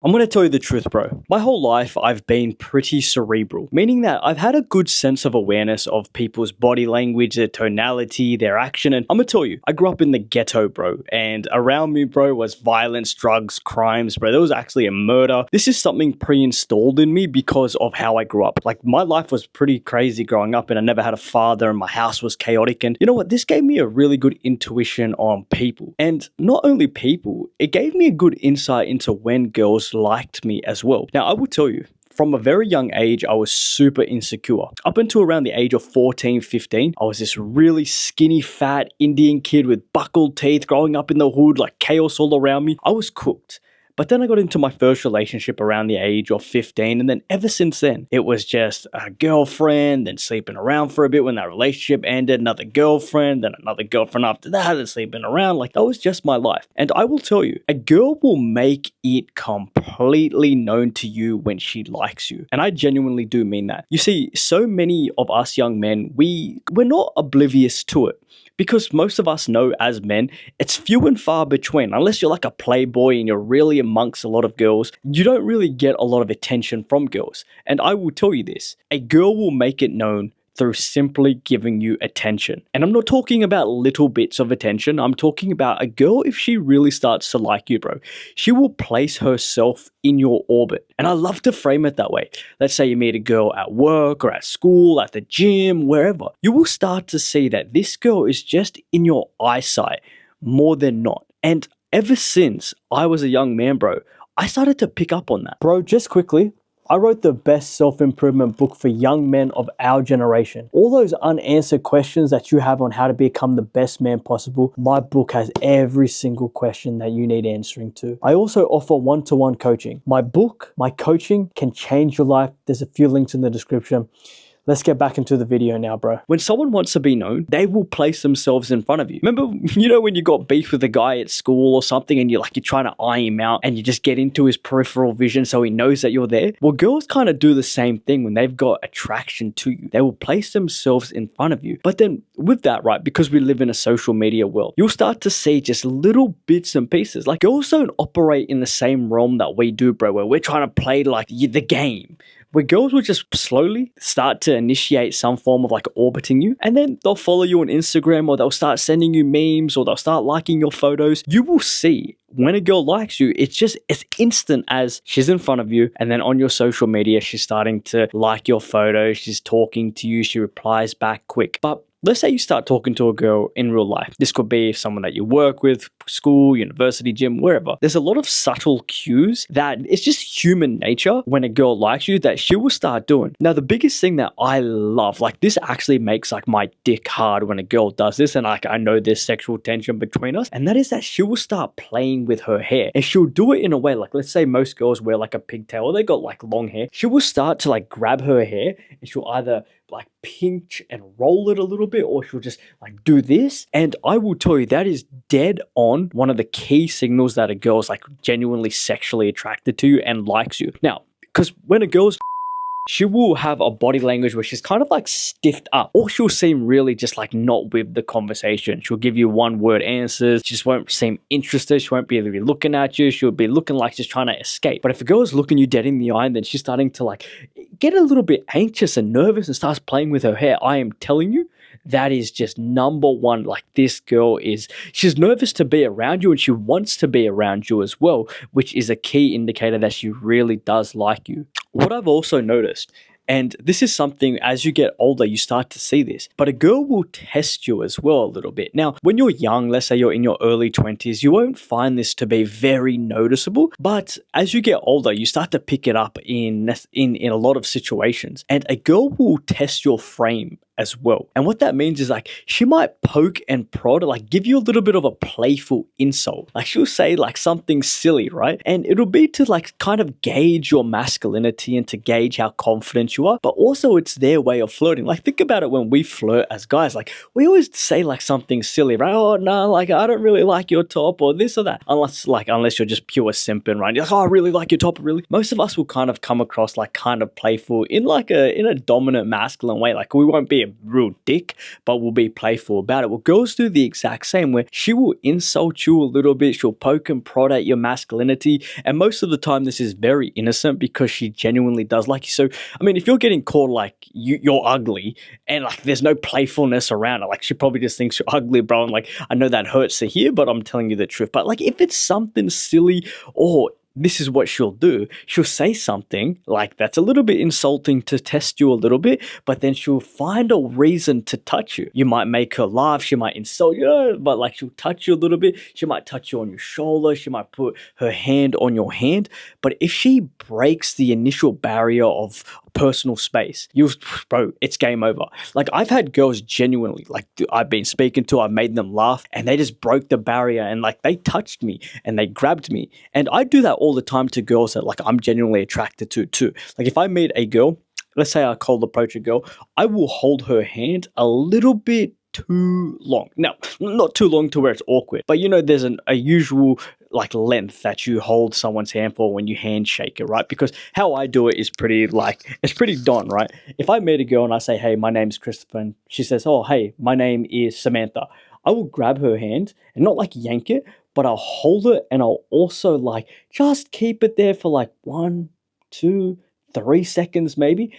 I'm going to tell you the truth, bro. My whole life, I've been pretty cerebral, meaning that I've had a good sense of awareness of people's body language, their tonality, their action. And I'm going to tell you, I grew up in the ghetto, bro. And around me, bro, was violence, drugs, crimes, bro. There was actually a murder. This is something pre-installed in me because of how I grew up. Like, my life was pretty crazy growing up, and I never had a father, and my house was chaotic. And you know what? This gave me a really good intuition on people. And not only people, it gave me a good insight into when girls liked me as well. Now, I will tell you, from a very young age, I was super insecure. Up until around the age of 14, 15, I was this really skinny, fat Indian kid with buckled teeth growing up in the hood, like chaos all around me. I was cooked. But then I got into my first relationship around the age of 15, and then ever since then, it was just a girlfriend, then sleeping around for a bit when that relationship ended, another girlfriend, then another girlfriend after that, and sleeping around. Like, that was just my life. And I will tell you, a girl will make it completely known to you when she likes you. And I genuinely do mean that. You see, so many of us young men, we're not oblivious to it. Because most of us know as men, it's few and far between. Unless you're like a playboy and you're really amongst a lot of girls, you don't really get a lot of attention from girls. And I will tell you this, a girl will make it known through simply giving you attention. And I'm not talking about little bits of attention. I'm talking about a girl, if she really starts to like you, bro, she will place herself in your orbit. And I love to frame it that way. Let's say you meet a girl at work or at school, at the gym, wherever. You will start to see that this girl is just in your eyesight more than not. And ever since I was a young man, bro, I started to pick up on that. Bro, just quickly, I wrote the best self-improvement book for young men of our generation. All those unanswered questions that you have on how to become the best man possible, my book has every single question that you need answering to. I also offer one-to-one coaching. My book, my coaching can change your life. There's a few links in the description. Let's get back into the video now, bro. When someone wants to be known, they will place themselves in front of you. Remember, when you got beef with a guy at school or something and you're trying to eye him out and you just get into his peripheral vision so he knows that you're there? Well, girls kind of do the same thing when they've got attraction to you. They will place themselves in front of you. But then with that, right, because we live in a social media world, you'll start to see just little bits and pieces. Like, girls don't operate in the same realm that we do, bro, where we're trying to play like the game. Where girls will just slowly start to initiate some form of orbiting you, and then they'll follow you on Instagram, or they'll start sending you memes, or they'll start liking your photos. You will see when a girl likes you, it's instant as she's in front of you, and then on your social media, she's starting to like your photos, she's talking to you, she replies back quick. But let's say you start talking to a girl in real life. This could be someone that you work with, school, university, gym, wherever. There's a lot of subtle cues that it's just human nature when a girl likes you that she will start doing. Now, the biggest thing that I love, this actually makes my dick hard when a girl does this, and I know there's sexual tension between us, and that is that she will start playing with her hair. And she'll do it in a way, let's say most girls wear a pigtail, or they got long hair. She will start to grab her hair, and she'll either pinch and roll it a little bit, or she'll just do this. And I will tell you, that is dead on one of the key signals that a girl is genuinely sexually attracted to you and likes you. Now, because when a girl's she will have a body language where she's kind of stiffed up, or she'll seem really just not with the conversation. She'll give you one word answers. She just won't seem interested. She won't be looking at you. She'll be looking like she's trying to escape. But if a girl is looking you dead in the eye, and then she's starting to get a little bit anxious and nervous and starts playing with her hair, I am telling you, that is just number one. This girl she's nervous to be around you, and she wants to be around you as well, which is a key indicator that she really does like you. What I've also noticed, and this is something as you get older, you start to see this, but a girl will test you as well a little bit. Now, when you're young, let's say you're in your early 20s, you won't find this to be very noticeable, but as you get older, you start to pick it up in a lot of situations, and a girl will test your frame as well. And what that means is she might poke and prod, give you a little bit of a playful insult. She'll say something silly, right? And it'll be to kind of gauge your masculinity and to gauge how confident you are, but also it's their way of flirting. Think about it when we flirt as guys, we always say something silly, right? Oh no, I don't really like your top, or this or that. Unless you're just pure simping, right? You're oh, I really like your top, really. Most of us will kind of come across kind of playful in a dominant masculine way. We won't be a real dick, but will be playful about it. Well, girls do the exact same, where she will insult you a little bit, she'll poke and prod at your masculinity, and most of the time this is very innocent because she genuinely does like you. So, I mean, if you're getting called like you're ugly and like there's no playfulness around it, like she probably just thinks you're ugly, bro, and like I know that hurts to hear, but I'm telling you the truth. But like if it's something silly, or this is what she'll do. She'll say something like that's a little bit insulting to test you a little bit, but then she'll find a reason to touch you. You might make her laugh, she might insult you, but like she'll touch you a little bit. She might touch you on your shoulder, she might put her hand on your hand. But if she breaks the initial barrier of personal space, bro, it's game over. Like I've had girls genuinely, like I've been speaking to, I've made them laugh, and they just broke the barrier and like they touched me and they grabbed me. And I do that all the time to girls that like I'm genuinely attracted to too. Like if I meet a girl, let's say I cold approach a girl, I will hold her hand a little bit too long. Now, not too long to where it's awkward, but you know, there's a usual like length that you hold someone's hand for when you handshake it, right? Because how I do it is it's pretty done, right? If I meet a girl and I say, hey, my name's Christopher, and she says, oh, hey, my name is Samantha, I will grab her hand and not like yank it, but I'll hold it and I'll also like just keep it there for like 1, 2, 3 seconds maybe,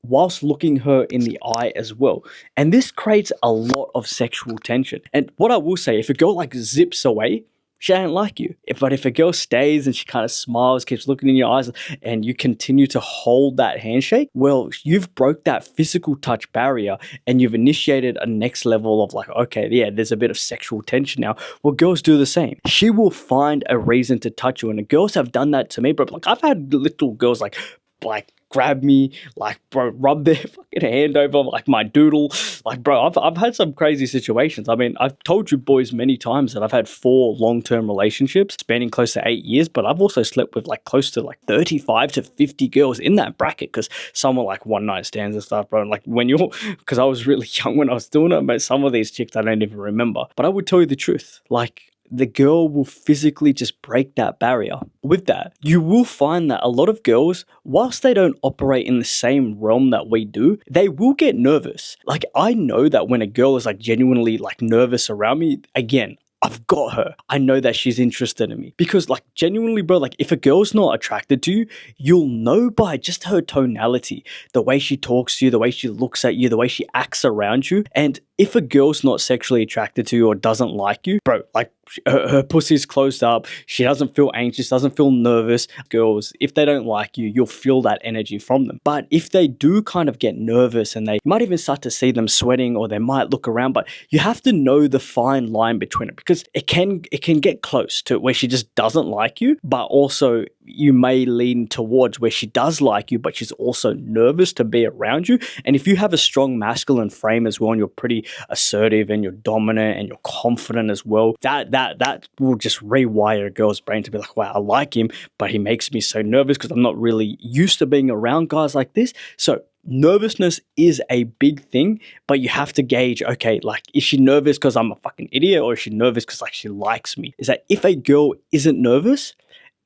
whilst looking her in the eye as well. And this creates a lot of sexual tension. And what I will say, if a girl like zips away, she ain't like you. But if a girl stays and she kind of smiles, keeps looking in your eyes, and you continue to hold that handshake, well, you've broke that physical touch barrier and you've initiated a next level of like, okay, yeah, there's a bit of sexual tension now. Well, girls do the same. She will find a reason to touch you. And the girls have done that to me, bro. Like I've had little girls like grab me, like, bro, rub their fucking hand over like my doodle. Like, bro, I've had some crazy situations. I mean, I've told you boys many times that I've had 4 long-term relationships spanning close to 8 years, but I've also slept with like close to like 35 to 50 girls in that bracket, because some were like one night stands and stuff, bro. And like because I was really young when I was doing it, but some of these chicks I don't even remember. But I would tell you the truth, like, the girl will physically just break that barrier. With that, you will find that a lot of girls, whilst they don't operate in the same realm that we do, they will get nervous. Like, I know that when a girl is like genuinely like nervous around me, again, I've got her. I know that she's interested in me. Because like genuinely, bro, like if a girl's not attracted to you, you'll know by just her tonality, the way she talks to you, the way she looks at you, the way she acts around you. And if a girl's not sexually attracted to you or doesn't like you, bro, like her pussy's closed up, she doesn't feel anxious, doesn't feel nervous. Girls, if they don't like you, you'll feel that energy from them. But if they do kind of get nervous and you might even start to see them sweating, or they might look around, but you have to know the fine line between it, because it can get close to where she just doesn't like you, but also you may lean towards where she does like you, but she's also nervous to be around you. And if you have a strong masculine frame as well, and you're pretty assertive and you're dominant and you're confident as well, that will just rewire a girl's brain to be like, wow, I like him, but he makes me so nervous because I'm not really used to being around guys like this. So nervousness is a big thing, but you have to gauge, okay, like, is she nervous because I'm a fucking idiot, or is she nervous because like she likes me? Is that if a girl isn't nervous,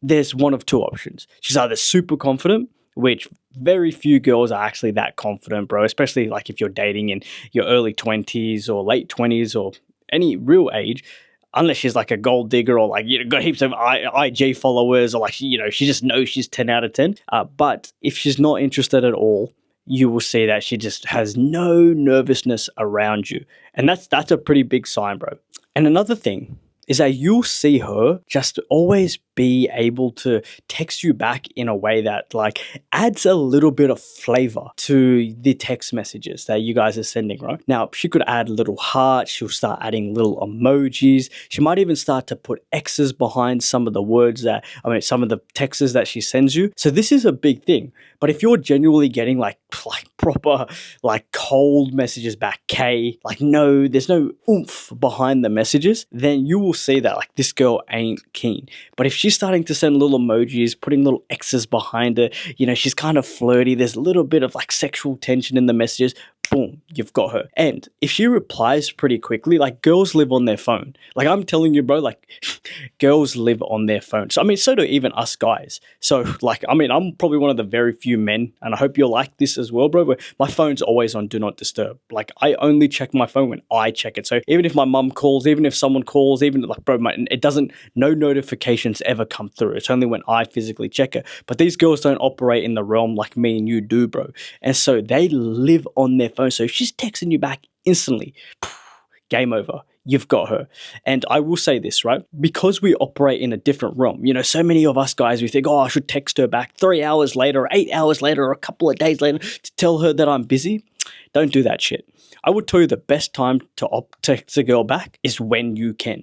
there's one of 2 options. She's either super confident, which very few girls are actually that confident, bro, especially like if you're dating in your early 20s or late 20s or any real age, unless she's like a gold digger or like, you know, got heaps of IG followers, or like, she just knows she's 10 out of 10. But if she's not interested at all, you will see that she just has no nervousness around you. And that's a pretty big sign, bro. And another thing is that you'll see her just always be able to text you back in a way that like adds a little bit of flavor to the text messages that you guys are sending, right? Now, she could add little hearts, she'll start adding little emojis, she might even start to put X's behind some of the words some of the texts that she sends you. So this is a big thing. But if you're genuinely getting like proper like cold messages back, like there's no oomph behind the messages, then you will see that like this girl ain't keen. But if she's starting to send little emojis, putting little X's behind it, she's kind of flirty, there's a little bit of like sexual tension in the messages, boom, you've got her. And if she replies pretty quickly, like, girls live on their phone. Like, I'm telling you, bro, like, girls live on their phone. So, I mean, so do even us guys. So, like, I mean, I'm probably one of the very few men, and I hope you're like this as well, bro, but my phone's always on Do Not Disturb. Like, I only check my phone when I check it. So even if my mum calls, even if someone calls, even like, bro, it doesn't, no notifications ever come through. It's only when I physically check it. But these girls don't operate in the realm like me and you do, bro. And so they live on their phone. So if she's texting you back instantly, game over. You've got her. And I will say this, right? Because we operate in a different realm, you know, so many of us guys, we think, oh, I should text her back 3 hours later, or 8 hours later, or a couple of days later to tell her that I'm busy. Don't do that shit. I would tell you the best time to text a girl back is when you can.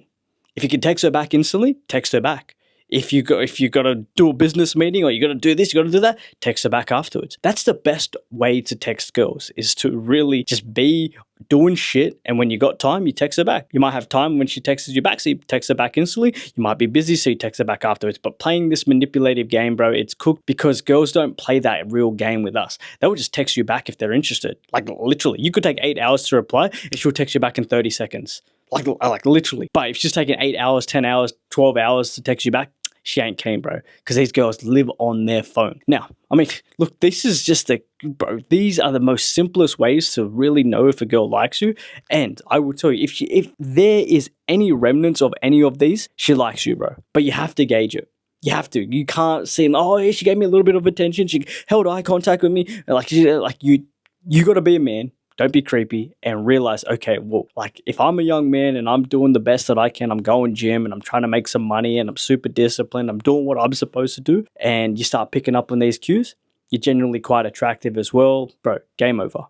If you can text her back instantly, text her back. If you got to do a business meeting, or you got to do this, you got to do that, text her back afterwards. That's the best way to text girls, is to really just be doing shit, and when you got time, you text her back. You might have time when she texts you back, so you text her back instantly. You might be busy, so you text her back afterwards. But playing this manipulative game, bro, it's cooked, because girls don't play that real game with us. They will just text you back if they're interested. Like, literally, you could take 8 hours to reply, and she'll text you back in 30 seconds. Like literally. But if she's taking 8 hours, 10 hours, 12 hours to text you back, she ain't keen, bro, because these girls live on their phone. Now, I mean, look, this is just bro, these are the most simplest ways to really know if a girl likes you. And I will tell you, if there is any remnants of any of these, she likes you, bro. But you have to gauge it. You have to. You can't see, oh, yeah, she gave me a little bit of attention. She held eye contact with me. You got to be a man. Don't be creepy, and realize, okay, well, like, if I'm a young man and I'm doing the best that I can, I'm going gym and I'm trying to make some money and I'm super disciplined, I'm doing what I'm supposed to do, and you start picking up on these cues, you're genuinely quite attractive as well, bro, game over.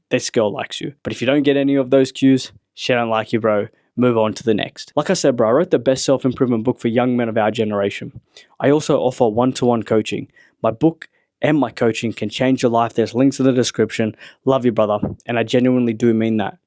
This girl likes you. But if you don't get any of those cues, she don't like you, bro. Move on to the next. Like I said, bro, I wrote the best self-improvement book for young men of our generation. I also offer one-to-one coaching. My book and my coaching can change your life. There's links in the description. Love you, brother. And I genuinely do mean that.